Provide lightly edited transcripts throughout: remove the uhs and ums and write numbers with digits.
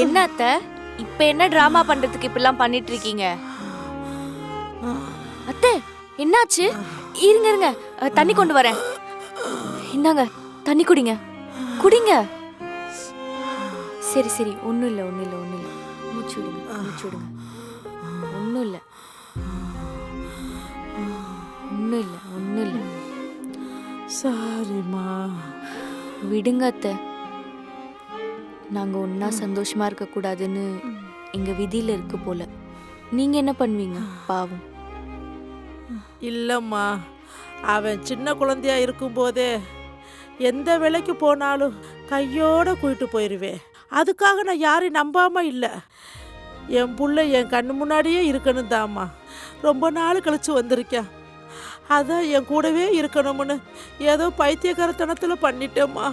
என்ன அத்தை, இப்ப என்ன டிராமா பண்றதுக்கு இப்படிலாம் பண்ணிட்டு இருக்கீங்க? அத்தை என்னாச்சு? இருங்க இருங்க, தண்ணி கொண்டு வரேன். இந்தாங்க தண்ணி குடிங்க, குடிங்க. சரி சரி, ஒன்றும் இல்லை ஒன்றும் இல்லை ஒன்றும் இல்லை. மூச்சு விடுங்க மூச்சு விடுங்க. ஒன்றும் இல்லை ஒன்றும் இல்லை ஒன்றும் இல்லை. சாரிம்மா. விடுங்க அத்தை. நாங்கள் ஒன்றா சந்தோஷமா இருக்கக்கூடாதுன்னு எங்கள் விதியில் இருக்கு போல. நீங்கள் என்ன பண்ணுவீங்க பாவம்? இல்லைம்மா, அவன் சின்ன குழந்தையா இருக்கும்போதே எந்த வேலைக்கு போனாலும் கையோட கூட்டிட்டு போயிடுவேன். அதுக்காக நான் யாரையும் நம்பாமல் இல்லை. என் புள்ள என் கண்ணு முன்னாடியே இருக்கணும் தாம்மா ரொம்ப நாள் கழிச்சு வந்திருக்கேன். அதான் என் கூடவே இருக்கணும்னு ஏதோ பைத்தியக்காரத்தனத்தில் பண்ணிட்டேம்மா.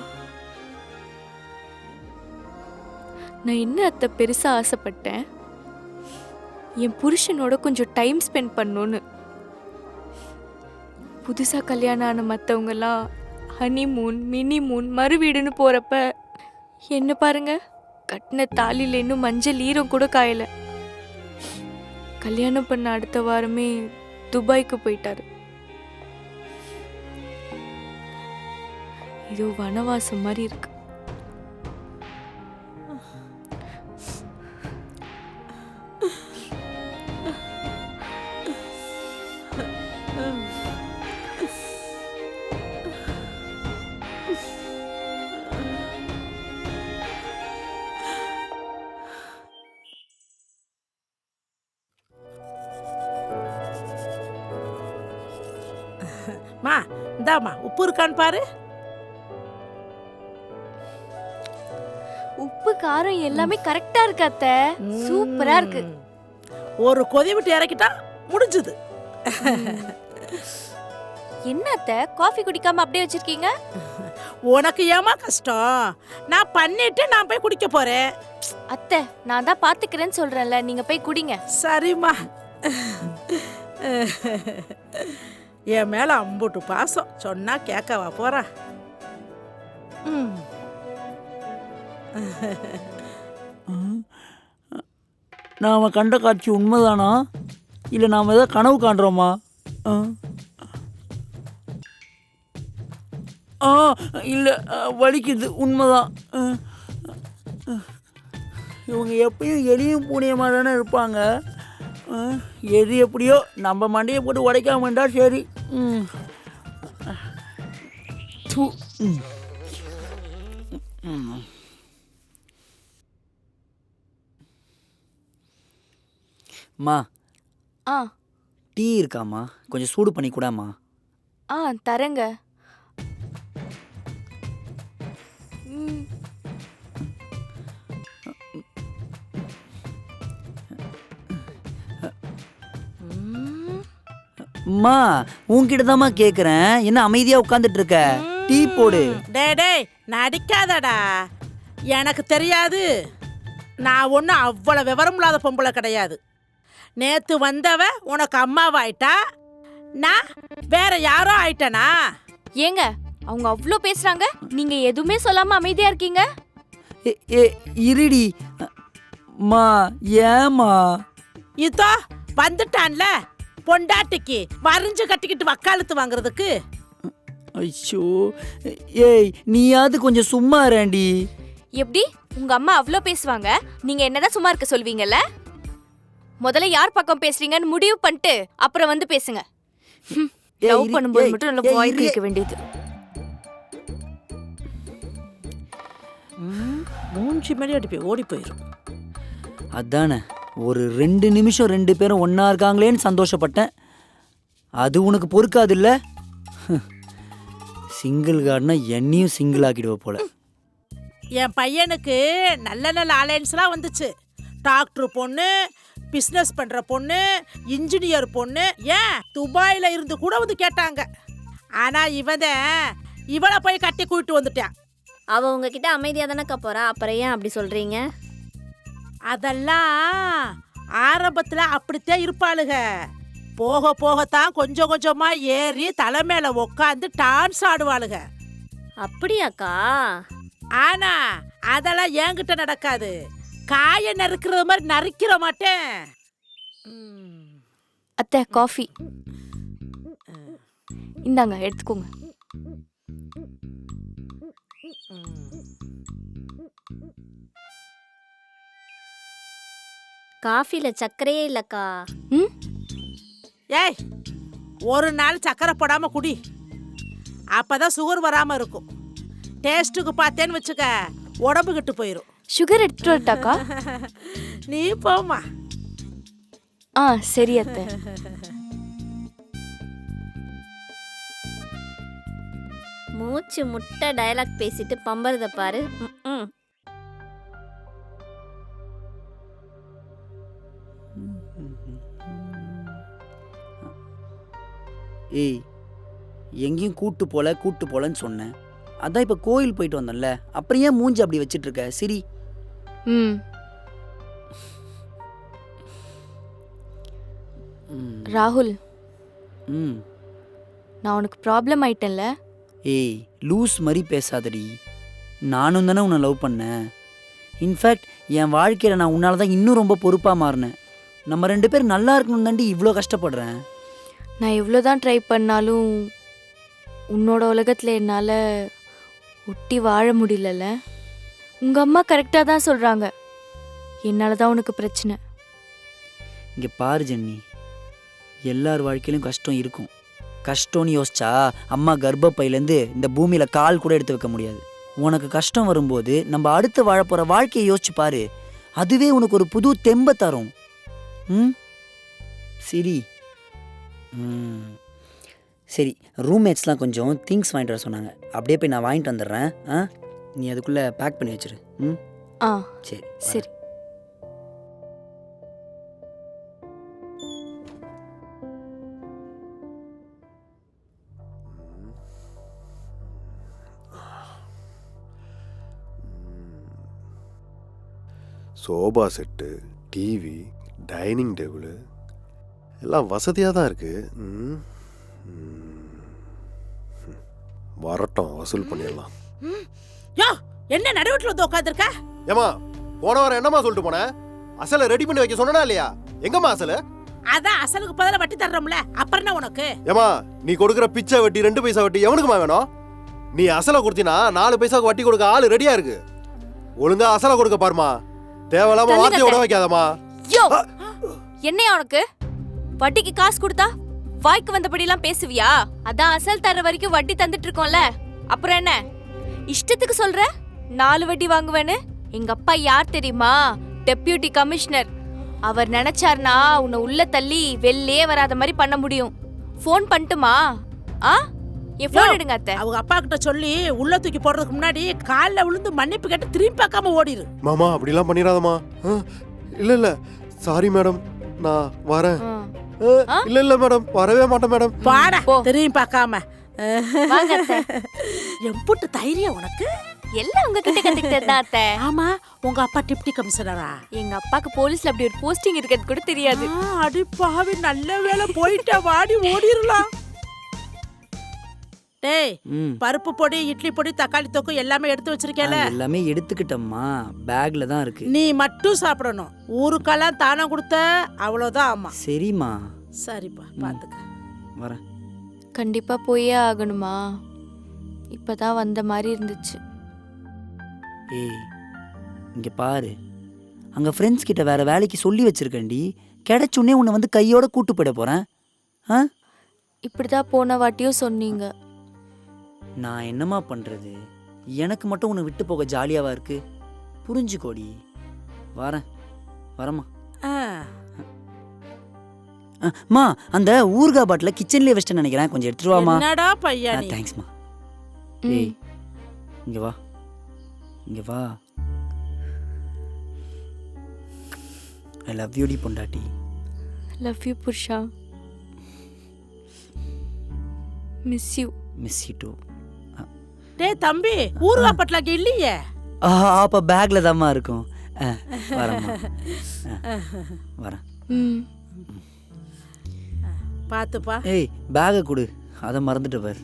நான் என்ன அத்தை பெருசாக ஆசைப்பட்டேன்? என் புருஷனோட கொஞ்சம் டைம் ஸ்பெண்ட் பண்ணணும்னு. புதுசாக கல்யாணம் ஆன மற்றவங்கெல்லாம் ஹனிமூன் மினிமூன் மறு வீடுன்னு போகிறப்ப என்ன பாருங்க, கட்டின தாலியில் இன்னும் மஞ்சள் ஈரம் கூட காயலை. கல்யாணம் பண்ண அடுத்த வாரமே துபாய்க்கு போயிட்டாரு. ஏதோ வனவாசம் மாதிரி இருக்கு. மா இந்தாம்மா உப்பு இருக்கான்னு பாரு. உப்பு காரம் எல்லாமே கரெக்டா இருக்கு அத்தை, சூப்பரா இருக்கு. ஒரு கொதி விட்டு இறக்கிட்டா முடிஞ்சது. என்ன அத்தை காஃபி குடிக்காம அப்படியே வச்சிருக்கீங்க? உனக்கு ஏமா கஷ்டம்? நான் பண்ணிட்டு நான் போய் குடிக்க போறேன். அத்தை நான் தான் பாத்துக்கிறேன்னு சொல்றேன்ல, நீங்க போய் குடிங்க. சரிம்மா. என் மேல அம்புட்டு பாசம், சொன்னா கேட்கவா போறா? நாம் கண்ட காட்சி உண்மைதானா இல்லை நாம் ஏதாவது கனவு காண்றோமா? இல்லை வலிக்குது, உண்மைதான். இவங்க எப்பயும் எலியும் பூனியமாக தானே இருப்பாங்க. எது எப்படியோ நம்ம மண்டையை போட்டு உடைக்காம இருந்தால் சரி. அம்மா ஆ டீ இருக்காம்மா? கொஞ்சம் சூடு பண்ணி கூடாம்மா. ஆ தரேங்க. அம்மா உன்கிட்ட தாம்மா கேட்குறேன், என்ன அமைதியாக உட்காந்துட்டு இருக்க? டீ போடு. டேய் நடிக்காதடா, எனக்கு தெரியாது. நான் ஒன்றும் அவ்வளோ விவரம் இல்லாத பொம்பளை கிடையாது. நேற்று வந்தவ உனக்கு அம்மாவாயிட்டா, நான் வேற யாரோ ஆயிட்டனா? ஏங்க அவங்க அவ்வளோ பேசுறாங்க, நீங்க எதுவுமே சொல்லாம அமைதியா இருக்கீங்க. இருடி மா, ஏமா? இதோ வந்துட்டான்ல பொண்டாட்டிக்கு வரிஞ்சு கட்டிக்கிட்டு வக்காலத்து வாங்குறதுக்கு. ஐயோ ஏய், நீயாவது கொஞ்சம் சும்மா இருடி. எப்படி உங்க அம்மா அவ்வளோ பேசுவாங்க, நீங்க என்னதான் சும்மா இருக்க சொல்வீங்கல்ல? முதல்ல யார் பக்கம் பேசுறீங்கன்னு முடிவு பண்ணிட்டு அப்புறம் வந்து பேசுங்க. லவ் பண்ணும்போது மட்டும் நல்ல வாய் கேட்க வேண்டியது. மூஞ்சி மேலே அடிப்பே ஓடி போயிடும். அதானே ஒரு 2 நிமிஷம் 2 பேரும் ஒன்றா இருக்காங்களேன்னு சந்தோஷப்பட்டேன். அது உனக்கு பொறுக்காது இல்லை? சிங்கிள் கார்டுனா என்னையும் சிங்கிள் ஆக்கிடுவ போல. என் பையனுக்கு நல்ல நல்ல அலையன்ஸ்லாம் வந்துச்சு. டாக்டர் பொண்ணு, பிஸ்னஸ் பண்ணுற பொண்ணு, இன்ஜினியர் பொண்ணு, ஏன் துபாயில் இருந்து கூட வந்து கேட்டாங்க. ஆனால் இவளை போய் கட்டி கூப்பிட்டு வந்துட்டான். அவள் உங்ககிட்ட அமைதியாக தானேக்கா போகிறா, அப்புறம் ஏன் அப்படி சொல்கிறீங்க? அதெல்லாம் ஆரம்பத்தில் அப்படித்தான் இருப்பாளுக. போக போகத்தான் கொஞ்சம் கொஞ்சமாக ஏறி தலை மேலே உக்காந்து டான்ஸ் ஆடுவாளுக. அப்படியாக்கா? ஆனா அதெல்லாம் என்கிட்ட நடக்காது. காய நறுக்கிற மாதிரி நறுக்கிற மாட்டேன். அத்தை காஃபி இந்தாங்க எடுத்துக்கோங்க. காஃபில சர்க்கரையே இல்லக்கா. ம் ஏய், ஒரு நாள் சக்கரை போடாம குடி, அப்பதான் சுகர் வராம இருக்கும். டேஸ்ட்டுக்கு பார்த்தேன்னு வச்சுக்க உடம்பு கெட்டு போயிடும். சுகர் எடுத்துட்டு வரட்டாக்கா? நீ போமா. ஆ சரி அத்தை. மூச்சு முட்டை டயலாக் பேசிட்டு பம்பறத பாரு. ம். ஏய், எங்கேயும் கூட்டு போலன்னு சொன்னேன். அதான் இப்போ கோயில் போயிட்டு வந்தோம்ல, அப்புறம் ஏன் மூஞ்சி அப்படி வச்சிட்டு இருக்க? சரி. ம் ராகுல், ம் நான் உனக்கு ப்ராப்ளம் ஆயிட்டேன்ல? ஏய், லூஸ் மாதிரி பேசாதடி. நானும் தானே உன்னை லவ் பண்ணேன். இன்ஃபேக்ட் என் வாழ்க்கையில் நான் உன்னால தான் இன்னும் ரொம்ப பொறுப்பாக மாறினேன். நம்ம 2 பேரும் நல்லா இருக்கணும் தாண்டி இவ்வளோ கஷ்டப்படுறேன். நான் எவ்வளோதான் ட்ரை பண்ணாலும் உன்னோட உலகத்தில் என்னால் ஒட்டி வாழ முடியலல்ல. உங்கள் அம்மா கரெக்டாக தான் சொல்கிறாங்க, என்னால் தான் உனக்கு பிரச்சனை. இங்கே பாரு ஜென்னி, எல்லார் வாழ்க்கையிலும் கஷ்டம் இருக்கும். கஷ்டம்னு யோசிச்சா அம்மா கர்ப்பப்பையிலேருந்து இந்த பூமியில் கால் கூட எடுத்து வைக்க முடியாது. உனக்கு கஷ்டம் வரும்போது நம்ம அடுத்து வாழ போகிற வாழ்க்கையை யோசிச்சு பாரு. அதுவே உனக்கு ஒரு புது தெம்பை தரும். ம் சரி. சரி, ரூம்மேட்ஸ்லாம் கொஞ்சம் திங்ஸ் வாங்கிட்டு வர சொன்னாங்க. அப்படியே போய் நான் வாங்கிட்டு வந்துடுறேன். நீ அதுக்குள்ளே பேக் பண்ணி வச்சிரு. ஆ சரி சரி. Sofa set, TV, dining table எல்லாம் வசதியாக தான் இருக்கு. வரட்டும், வசூல் பண்ணிடலாம். யோ, என்ன நடுவுல வந்து உட்காந்துருக்க? ஏமா, போன வாரம் என்னம்மா சொல்லிட்டு போனேன்? அசலை ரெடி பண்ணி வைக்க சொன்னா இல்லையா? எங்கம்மா அசலை? அதான் அசலுக்கு பதிலா வட்டி தர்றோம்ல, அப்புறம் என்ன உனக்கு? ஏமா, நீ கொடுக்குற பிச்சை வட்டி 2 பைசா வட்டி எவனுக்குமா வேணும்? நீ அசலை கொடுத்தினா 4 பைசாவுக்கு வட்டி கொடுக்க ஆளு ரெடியா இருக்கு. ஒழுங்கா அசலை கொடுக்க பாருமா. தேவையில்லாம வார்த்தையை விட வைக்காதம்மா. யோ, என்னையா உனக்கு? வட்டிக்கு காசு கொடுத்தா வாய்க்கு வந்தபடியெல்லாம் பேசுவியா? அதான் அசல் தர வரைக்கும் வட்டி தந்துட்டு இருக்கோம்ல, அப்புறம் என்ன இஷ்டத்துக்கு சொல்ற? 4 வட்டி வாங்குவேன்னு? எங்க அப்பா யார் தெரியுமா? Deputy commissioner. அவர் நினைச்சார்னா உன்னை உள்ள தள்ளி வெளியே வராத மாதிரி பண்ண முடியும். ஃபோன் பண்ணட்டுமா? என் ஃபோன் எடுங்க அத்தை. அவங்க அப்பா கிட்ட சொல்லி உள்ள தூக்கி போடுறதுக்கு முன்னாடி காலில் விழுந்து மன்னிப்பு கேட்டு திரும்பி பார்க்காம ஓடிரு. மாமா, அப்படிலாம் பண்ணிடாதம்மா. இல்ல இல்ல, சாரி மேடம், நான் வரேன். இல்ல இல்ல மேடம், வரவே மாட்டேன் மேடம். பாடா, திரும்பி பார்க்காம. வாங்க அத்தை. எம்புட்டு தைரியம் உனக்கு? எல்லாம் உங்ககிட்ட கத்துக்கிட்டது தான் அத்தை. ஆமா, உங்க அப்பா டிப்டி கமிஷனரா? எங்க அப்பாக்கு போலீஸ்ல அப்படி ஒரு போஸ்டிங் இருக்கிறது கூட தெரியாது. அடி பாவி, நல்ல வேலை போயிட்டா, வாடி ஓடிரலாம். டேய், பருப்பு பொடி, இட்லி பொடி, தக்காளி தொக்கு எல்லாமே எடுத்து வச்சிருக்கேல? எல்லாமே எடுத்துக்கிட்டம்மா, பேக்ல தான் இருக்கு. நீ மட்டும் சாப்பிடணும். ஊருக்கெல்லாம் தானம் கொடுத்த அவ்வளவுதான். ஆமா சரிம்மா. சரிப்பா, பாத்துக்க. வரேன். கண்டிப்பா போயே ஆகணுமா? இப்பதான் வந்த மாதிரி இருந்துச்சு. ஏய், இங்க பாரு, அங்க ஃப்ரெண்ட்ஸ் கிட்ட வேற வேலைக்கு சொல்லி வச்சிருக்கேன்டி. கிடைச்சுன்னே உன்னை வந்து கையோட கூட்டு போயிட போறேன். இப்படிதான் போன வாட்டியும் சொன்னீங்க. நான் என்னம்மா பண்றது? எனக்கு மட்டும் உன்னை விட்டு போக ஜாலியாவா இருக்கு? புரிஞ்சுக்கோடி. வரேம்மா. மா, அந்த ஊர்கா பாட்டில கிச்சன்லயே வச்சிட்டேன்னு நினைக்கிறேன், கொஞ்சம் எடுத்துட்டு வாமா. என்னடா பையன்? தேங்க்ஸ்மா. ஏய், இங்க வா. ஐ லவ் யூ டி பொண்டாட்டி. லவ் யூ புருஷா. Miss you too. டேய் தம்பி, ஊர்கா பட்லாக்க இல்லையே? அப்ப பேக்ல தான்மா இருக்கும். வரேம்மா. வரேன். பாத்துப்பா. ஏய், பேக்கை கொடு, அதை மறந்துட்டு பாரு.